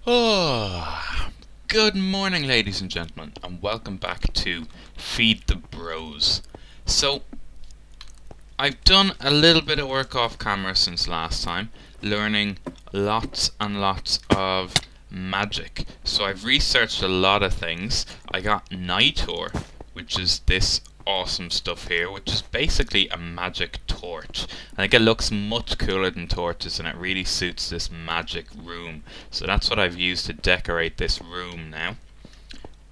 Oh, good morning, ladies and gentlemen, and welcome back to Feed the Bros. So, I've done a little bit of work off camera since last time, learning lots and lots of magic. So I've researched a lot of things. I got Nitor, which is this awesome stuff here, which is basically a magic torch. I think it looks much cooler than torches and it really suits this magic room. So that's what I've used to decorate this room now.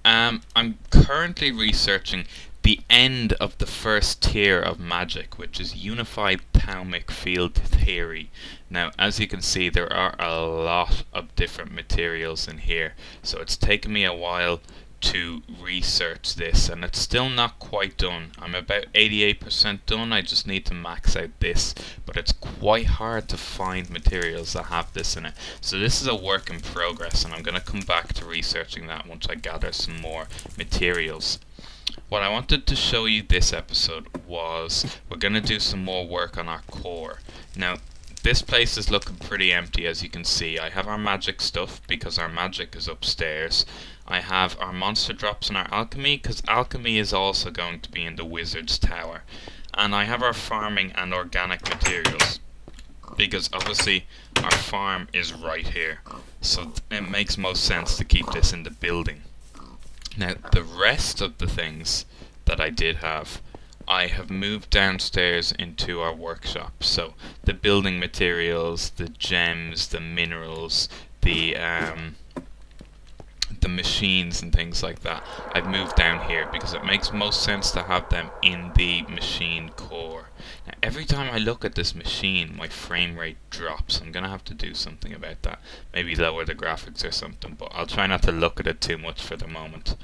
I'm currently researching the end of the first tier of magic, which is Unified Thaumic Field Theory. Now, as you can see, there are a lot of different materials in here, so it's taken me a while to research this, and it's still not quite done. I'm about 88% done. I just need to max out this, but it's quite hard to find materials that have this in it. So this is a work in progress, and I'm going to come back to researching that once I gather some more materials. What I wanted to show you this episode was we're going to do some more work on our core. Now, this place is looking pretty empty, as you can see. I have our magic stuff because our magic is upstairs. I have our monster drops and our alchemy because alchemy is also going to be in the wizard's tower. And I have our farming and organic materials because obviously our farm is right here. So it makes most sense to keep this in the building. Now, the rest of the things that I did have, I have moved downstairs into our workshop. So the building materials, the gems, the minerals, the machines and things like that, I've moved down here because it makes most sense to have them in the machine core. Now, every time I look at this machine, my frame rate drops. I'm gonna have to do something about that. Maybe lower the graphics or something, but I'll try not to look at it too much for the moment.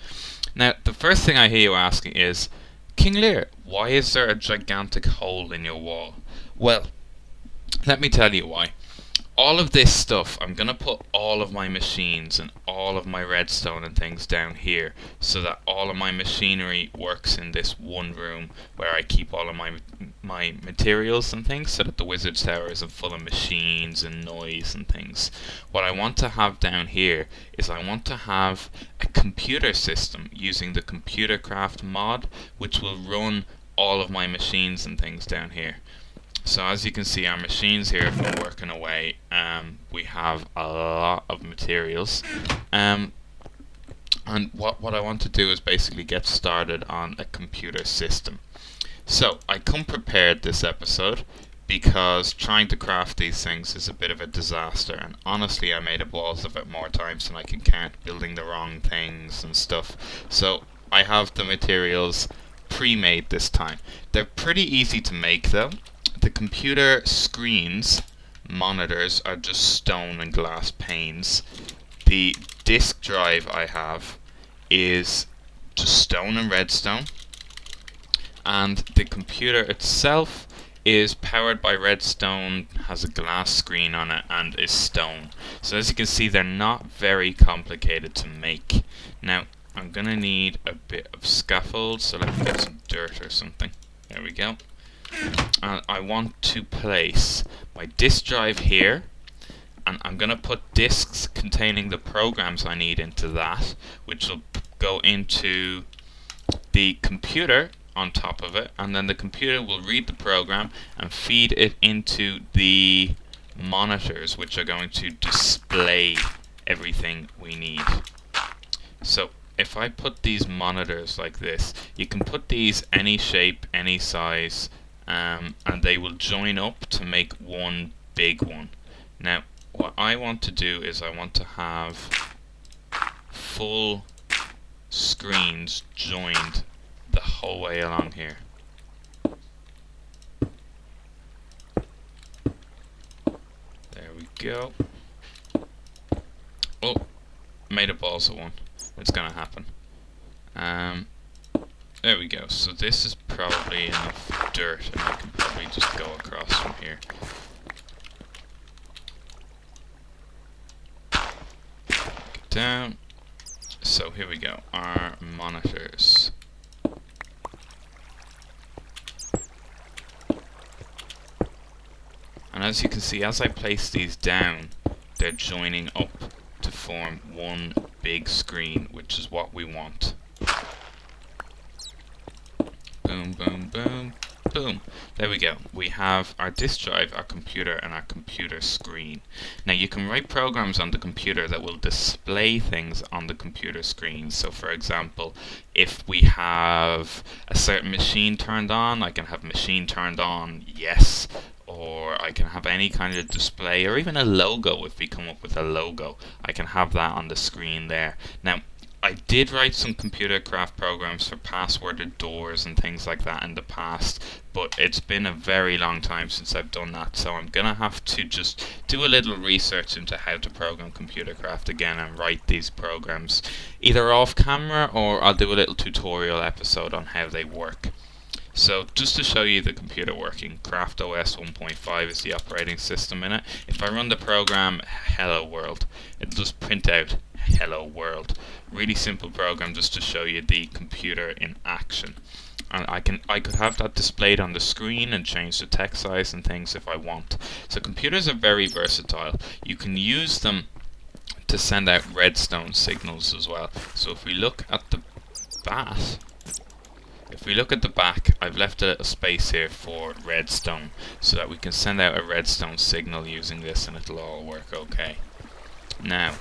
Now, the first thing I hear you asking is, King Lear, why is there a gigantic hole in your wall? Well, let me tell you why. All of this stuff, I'm going to put all of my machines and all of my redstone and things down here so that all of my machinery works in this one room where I keep all of my materials and things so that the wizard's tower isn't full of machines and noise and things. What I want to have down here is I want to have a computer system using the Computercraft mod, which will run all of my machines and things down here. So as you can see, our machines here have been working away. We have a lot of materials. And what I want to do is basically get started on a computer system. So I come prepared this episode because trying to craft these things is a bit of a disaster. And honestly, I made balls of it more times than I can count, building the wrong things and stuff. So I have the materials pre-made this time. They're pretty easy to make though. The computer screens, monitors, are just stone and glass panes. The disk drive I have is just stone and redstone. And the computer itself is powered by redstone, has a glass screen on it, and is stone. So as you can see, they're not very complicated to make. Now, I'm going to need a bit of scaffold, so let me get some dirt or something. There we go. And I want to place my disk drive here, and I'm going to put disks containing the programs I need into that, which will go into the computer on top of it, and then the computer will read the program and feed it into the monitors, which are going to display everything we need. So if I put these monitors like this, you can put these any shape, any size, and they will join up to make one big one. Now, what I want to do is I want to have full screens joined the whole way along here. There we go. Oh, made a balls of one. It's gonna happen. There we go. So this is probably enough dirt, and I can probably just go across from here. Get down. So here we go. Our monitors. And as you can see, as I place these down, they're joining up to to form one big screen, which is what we want. Boom, boom, boom, boom. There we go. We have our disk drive, our computer, and our computer screen. Now you can write programs on the computer that will display things on the computer screen. So for example, if we have a certain machine turned on, I can have machine turned on, yes. Or I can have any kind of display, or even a logo. If we come up with a logo, I can have that on the screen there. Now, I did write some computer craft programs for passworded doors and things like that in the past, but it's been a very long time since I've done that, so I'm gonna have to just do a little research into how to program computer craft again and write these programs either off camera, or I'll do a little tutorial episode on how they work. So just to show you the computer working, CraftOS 1.5 is the operating system in it. If I run the program Hello World, it'll just print out Hello World. Really simple program just to show you the computer in action. And I could have that displayed on the screen and change the text size and things if I want. So computers are very versatile. You can use them to send out redstone signals as well. So if we look at the back, I've left a little space here for redstone so that we can send out a redstone signal using this, and it'll all work okay. Now,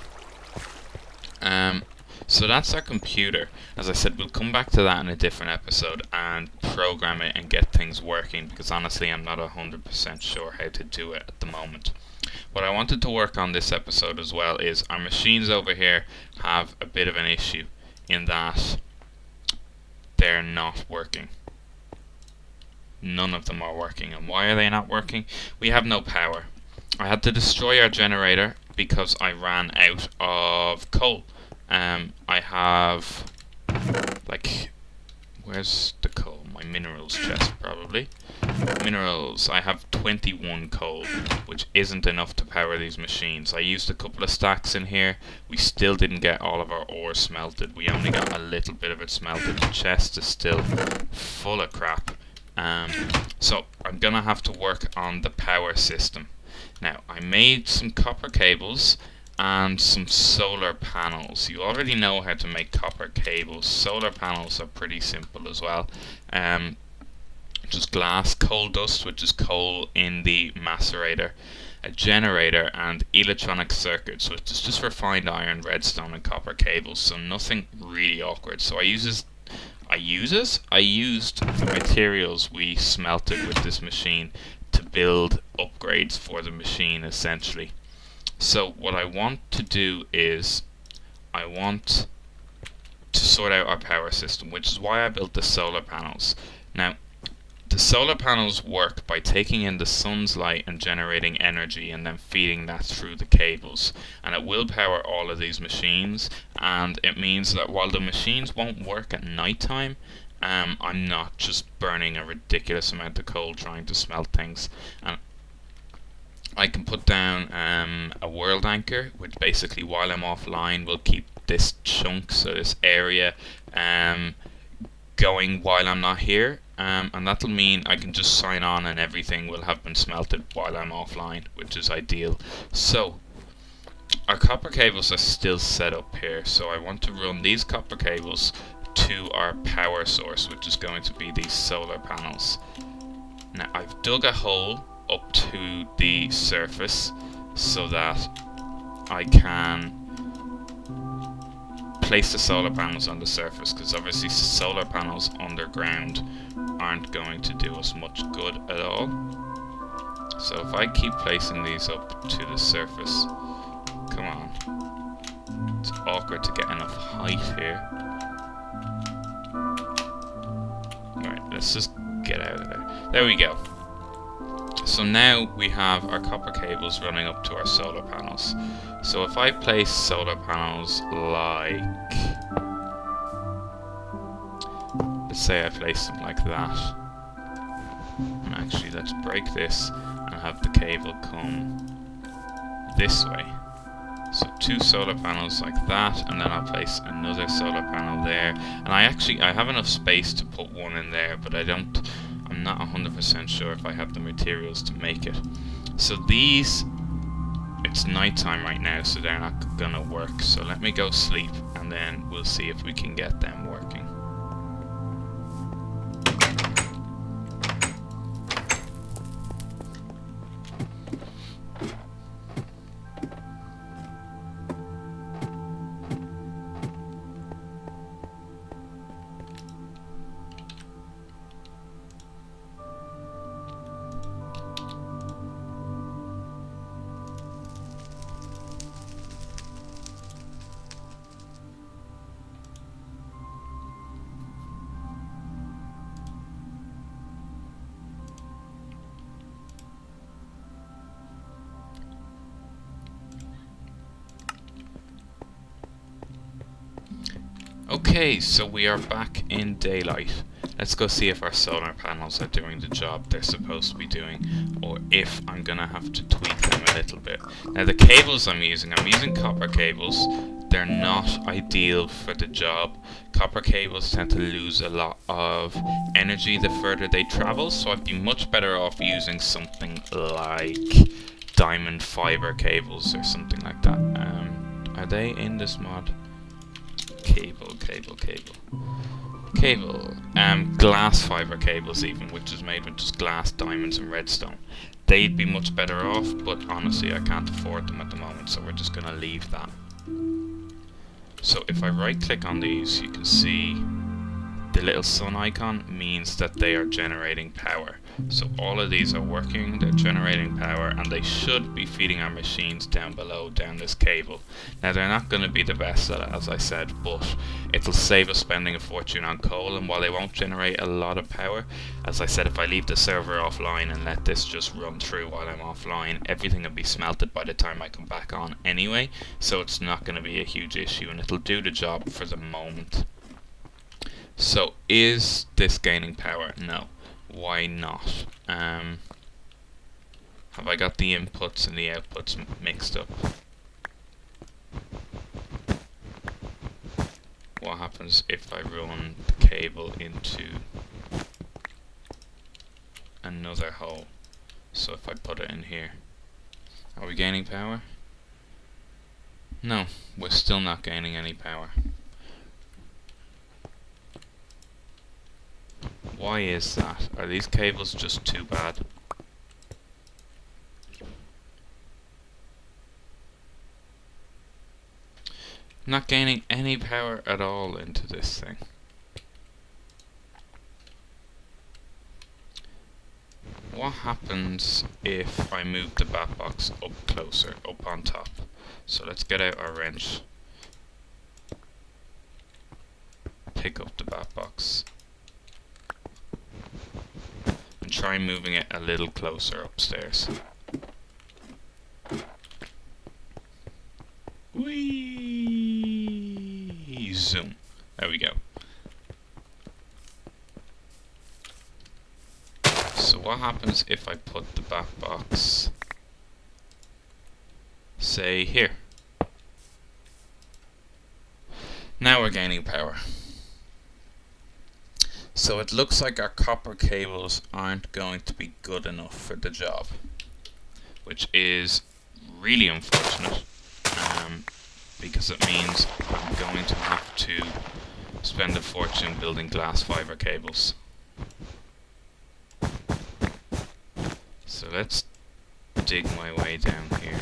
so that's our computer. As I said, we'll come back to that in a different episode and program it and get things working, because honestly I'm not 100% sure how to do it at the moment. What I wanted to work on this episode as well is our machines over here have a bit of an issue in that they're not working. None of them are working. And why are they not working? We have no power. I had to destroy our generator because I ran out of coal. I have, like, where's the coal? My minerals chest, probably. Minerals. I have 21 coal, which isn't enough to power these machines. I used a couple of stacks in here. We still didn't get all of our ore smelted. We only got a little bit of it smelted. The chest is still full of crap. So I'm gonna have to work on the power system. Now, I made some copper cables and some solar panels. You already know how to make copper cables. Solar panels are pretty simple as well. Just glass, coal dust, which is coal in the macerator, a generator, and electronic circuits, which is just refined iron, redstone, and copper cables. So nothing really awkward. So I used the materials we smelted with this machine to build upgrades for the machine, essentially. So what I want to do is I want to sort out our power system, which is why I built the solar panels. Now, the solar panels work by taking in the sun's light and generating energy and then feeding that through the cables, and it will power all of these machines. And it means that while the machines won't work at night time, I'm not just burning a ridiculous amount of coal trying to smelt things. And I can put down a world anchor, which basically while I'm offline will keep this chunk, so this area, going while I'm not here. And that'll mean I can just sign on and everything will have been smelted while I'm offline, which is ideal. So our copper cables are still set up here, so I want to run these copper cables to our power source, which is going to be these solar panels. Now I've dug a hole up to the surface so that I can place the solar panels on the surface, because obviously solar panels underground aren't going to do us much good at all. So if I keep placing these up to the surface, come on, it's awkward to get enough height here. Alright, let's just get out of there. There we go. So now we have our copper cables running up to our solar panels. So if I place solar panels like, let's say I place them like that, and actually let's break this and have the cable come this way. So 2 solar panels like that, and then I'll place another solar panel there. And I have enough space to put one in there, but I'm not 100% sure if I have the materials to make it. So these, it's nighttime right now, so they're not gonna work. So let me go sleep, and then we'll see if we can get them working. Okay, so we are back in daylight. Let's go see if our solar panels are doing the job they're supposed to be doing, or if I'm gonna have to tweak them a little bit. Now the cables I'm using copper cables. They're not ideal for the job. Copper cables tend to lose a lot of energy the further they travel, so I'd be much better off using something like diamond fiber cables or something like that. Are they in this mod? Cable. Glass fiber cables even, which is made with just glass, diamonds and redstone. They'd be much better off, but honestly I can't afford them at the moment, so we're just gonna leave that. So if I right click on these, you can see the little sun icon means that they are generating power. So all of these are working, they're generating power, and they should be feeding our machines down below, down this cable. Now they're not going to be the best at it, as I said, but it'll save us spending a fortune on coal, and while they won't generate a lot of power, as I said, if I leave the server offline and let this just run through while I'm offline, everything will be smelted by the time I come back on anyway, so it's not going to be a huge issue, and it'll do the job for the moment. So is this gaining power? No. Why not? Have I got the inputs and the outputs mixed up? What happens if I run the cable into another hole? So if I put it in here, are we gaining power? No, we're still not gaining any power. Why is that? Are these cables just too bad? Not gaining any power at all into this thing. What happens if I move the bat box up closer, up on top? So let's get out our wrench. Pick up the bat box. And try moving it a little closer upstairs. Whee! Zoom. There we go. So what happens if I put the bat box, say, here? Now we're gaining power. So it looks like our copper cables aren't going to be good enough for the job, which is really unfortunate, because it means I'm going to have to spend a fortune building glass fiber cables. So let's dig my way down here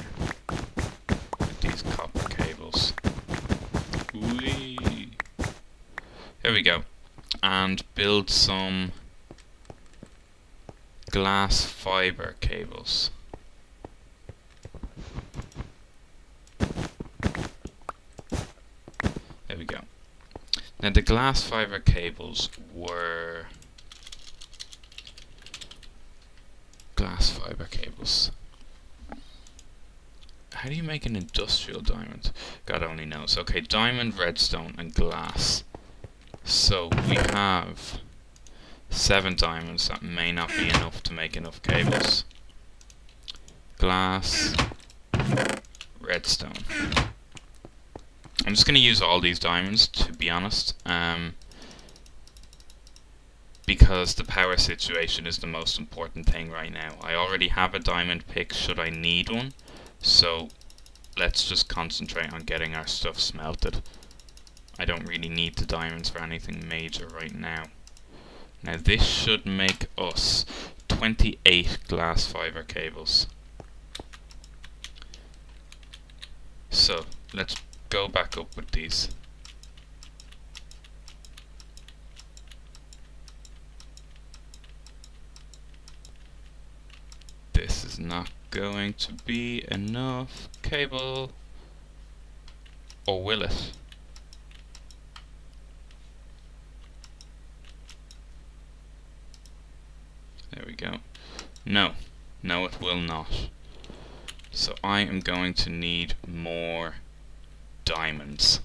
with these copper cables. Whee! There we go. And build some glass fiber cables. There we go. Now the glass fiber cables were glass fiber cables. How do you make an industrial diamond? God only knows. Okay, diamond, redstone and glass. So we have 7 diamonds. That may not be enough to make enough cables. Glass, redstone. I'm just going to use all these diamonds, to be honest, because the power situation is the most important thing right now. I already have a diamond pick should I need one, So let's just concentrate on getting our stuff smelted. I don't really need the diamonds for anything major right now. Now this should make us 28 glass fiber cables. So let's go back up with these. This is not going to be enough cable. Or will it? There we go. No, it will not. So I am going to need more diamonds.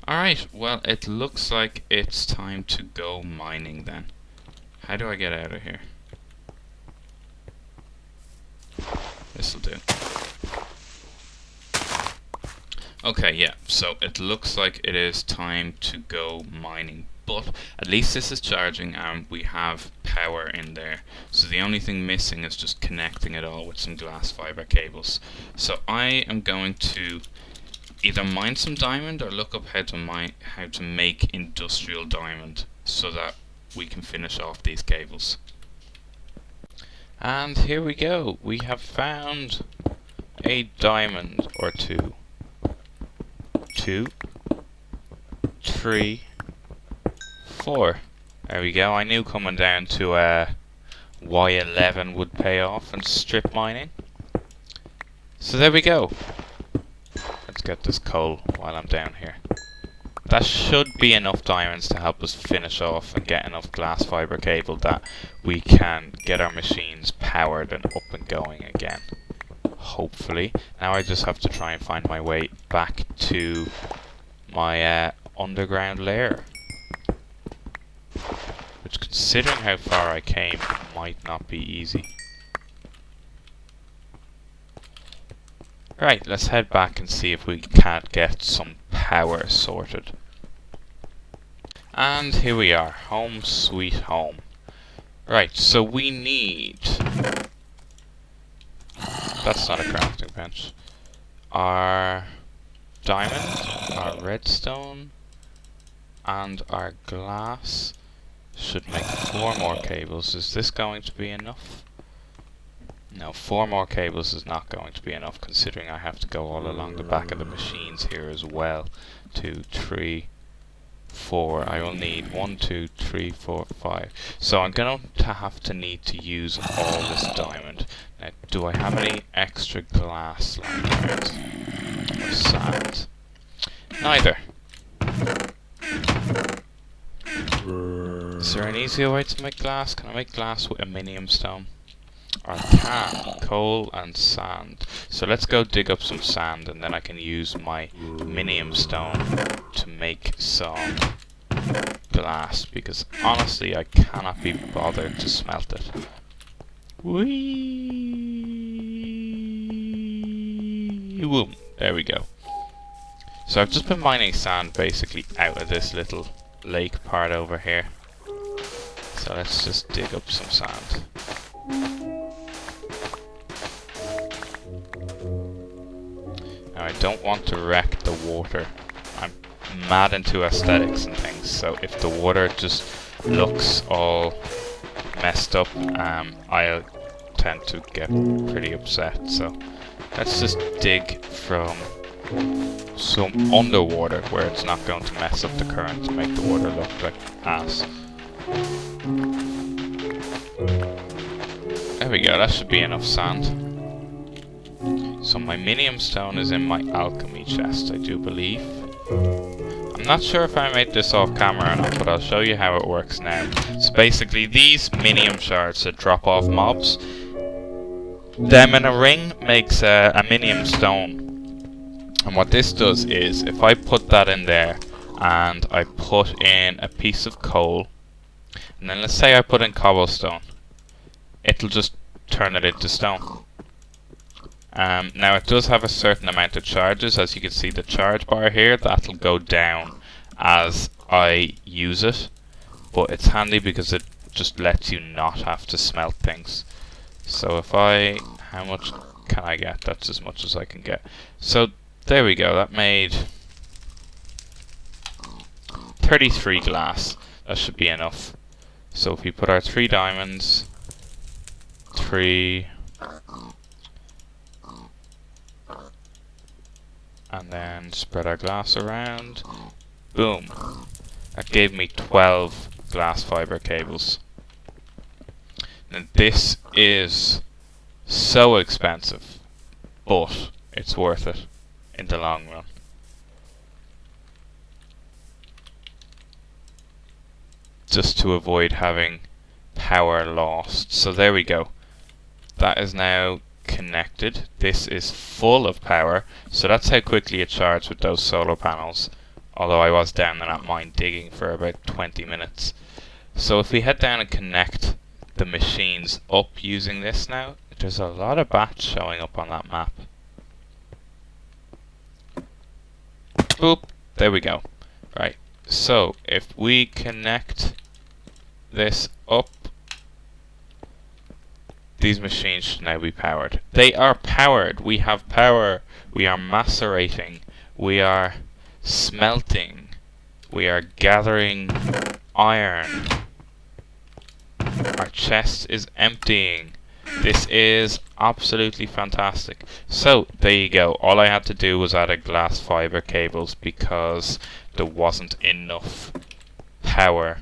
Alright, well it looks like it's time to go mining then. How do I get out of here? This'll do. Okay, yeah, so it looks like it is time to go mining. But at least this is charging and we have power in there. So the only thing missing is just connecting it all with some glass fiber cables. So I am going to either mine some diamond or look up how to make industrial diamond so that we can finish off these cables. And here we go. We have found a diamond or two. 2, 3, 4. There we go. I knew coming down to Y11 would pay off and strip mining. So there we go. Let's get this coal while I'm down here. That should be enough diamonds to help us finish off and get enough glass fiber cable that we can get our machines powered and up and going again. Hopefully. Now I just have to try and find my way back to my underground lair. Which, considering how far I came, might not be easy. Right, let's head back and see if we can't get some power sorted. And here we are, home sweet home. Right, so we need... That's not a crafting bench. Our diamond, our redstone, and our glass should make 4 more cables. Is this going to be enough? No, 4 more cables is not going to be enough, considering I have to go all along the back of the machines here as well. 2, 3, 4. I will need 1, 2, 3, 4, 5. So I'm going to need to use all this diamond. Now, do I have any extra glass lying around? Or sand? Neither. Is there an easier way to make glass? Can I make glass with aluminium stone? Or I can. Coal and sand. So let's go dig up some sand and then I can use my aluminium stone to make some glass, because honestly I cannot be bothered to smelt it. Whee! Whoom. There we go. So I've just been mining sand basically out of this little lake part over here. So let's just dig up some sand. Now I don't want to wreck the water. I'm mad into aesthetics and things, so if the water just looks all messed up, I'll tend to get pretty upset. So let's just dig from some underwater where it's not going to mess up the current to make the water look like ass. There we go, that should be enough sand. So my minium stone is in my alchemy chest, I do believe. I'm not sure if I made this off camera or not, but I'll show you how it works now. So basically these minium shards that drop off mobs, them in a ring makes a minium stone. And what this does is, if I put that in there and I put in a piece of coal, and then let's say I put in cobblestone, it'll just turn it into stone. Now it does have a certain amount of charges. As you can see, the charge bar here, that'll go down as I use it, but it's handy because it just lets you not have to smelt things. So if how much can I get? That's as much as I can get. So there we go. That made 33 glass. That should be enough. So if we put our 3 diamonds, 3, and then spread our glass around, boom. That gave me 12 glass fiber cables. And this is so expensive, but it's worth it in the long run. Just to avoid having power lost. So there we go. That is now connected. This is full of power. So that's how quickly it charged with those solar panels. Although I was down in that mine digging for about 20 minutes. So if we head down and connect the machines up using this now, there's a lot of bats showing up on that map. Boop. There we go. Right. So if we connect this up, these machines should now be powered. They are powered. We have power. We are macerating. We are smelting. We are gathering iron. Our chest is emptying. This is absolutely fantastic. So there you go. All I had to do was add a glass fiber cables because there wasn't enough power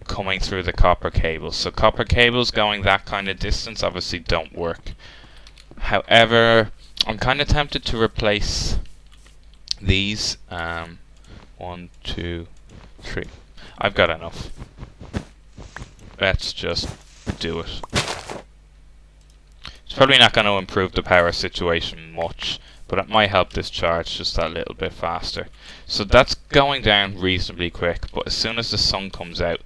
coming through the copper cables. So copper cables going that kind of distance obviously don't work. However, I'm kind of tempted to replace these. 1, 2, 3. I've got enough. Let's just do it. It's probably not going to improve the power situation much, but it might help this charge just that little bit faster. So that's going down reasonably quick, but as soon as the sun comes out,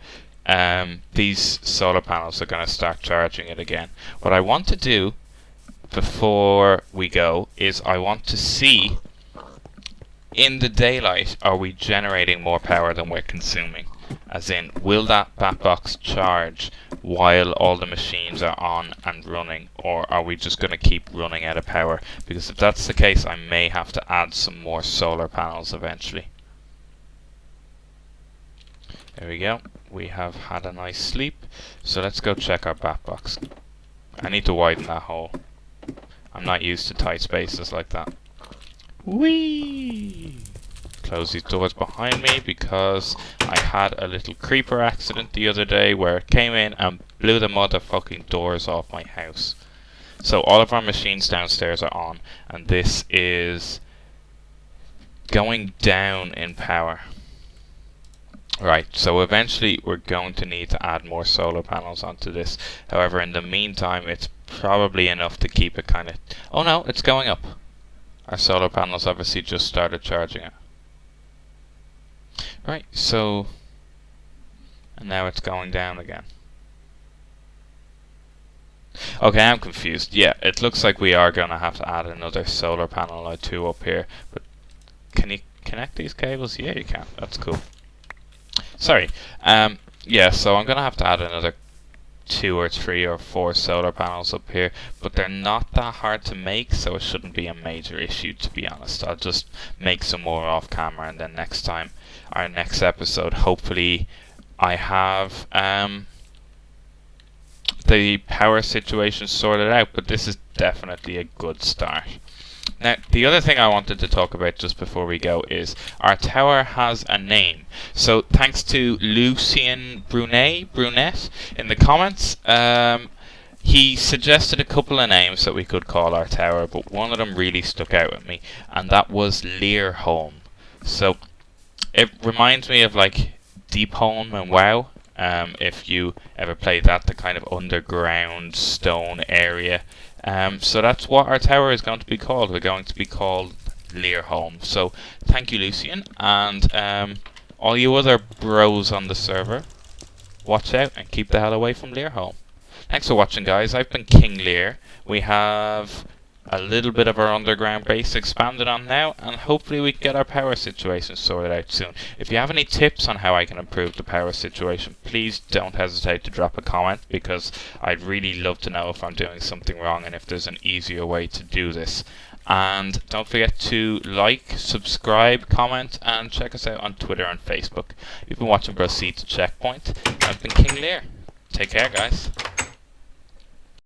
these solar panels are going to start charging it again. What I want to do before we go is I want to see in the daylight, are we generating more power than we're consuming? As in, will that bat box charge while all the machines are on and running, or are we just going to keep running out of power? Because if that's the case, I may have to add some more solar panels eventually. There we go. We have had a nice sleep. So let's go check our bat box. I need to widen that hole. I'm not used to tight spaces like that. Whee! Close these doors behind me because I had a little creeper accident the other day where it came in and blew the motherfucking doors off my house. So all of our machines downstairs are on, and this is going down in power. Right, so eventually we're going to need to add more solar panels onto this. However, in the meantime, it's probably enough to keep it kind of... Oh no, it's going up. Our solar panels obviously just started charging it. Right, so... And now it's going down again. Okay, I'm confused. Yeah, it looks like we are going to have to add another solar panel or two up here. But can you connect these cables? Yeah, you can. That's cool. Sorry. Yeah, so I'm going to have to add another 2 or 3 or 4 solar panels up here, but they're not that hard to make, so it shouldn't be a major issue, to be honest. I'll just make some more off camera, and then next time, our next episode, hopefully I have the power situation sorted out, but this is definitely a good start. Now, the other thing I wanted to talk about just before we go is our tower has a name. So, thanks to Lucien Brunet in the comments, he suggested a couple of names that we could call our tower, but one of them really stuck out at me, and that was Learholm. So, it reminds me of like Deep Home and WoW. If you ever played that, the kind of underground stone area. So that's what our tower is going to be called. We're going to be called Learholm. So thank you, Lucien, and all you other bros on the server, watch out and keep the hell away from Learholm. Thanks for watching, guys. I've been King Lear. We have a little bit of our underground base expanded on now, and hopefully we can get our power situation sorted out soon. If you have any tips on how I can improve the power situation, please don't hesitate to drop a comment, because I'd really love to know if I'm doing something wrong and if there's an easier way to do this. And don't forget to like, subscribe, comment, and check us out on Twitter and Facebook. You've been watching Proceed to Checkpoint. I've been King Lear. Take care, guys.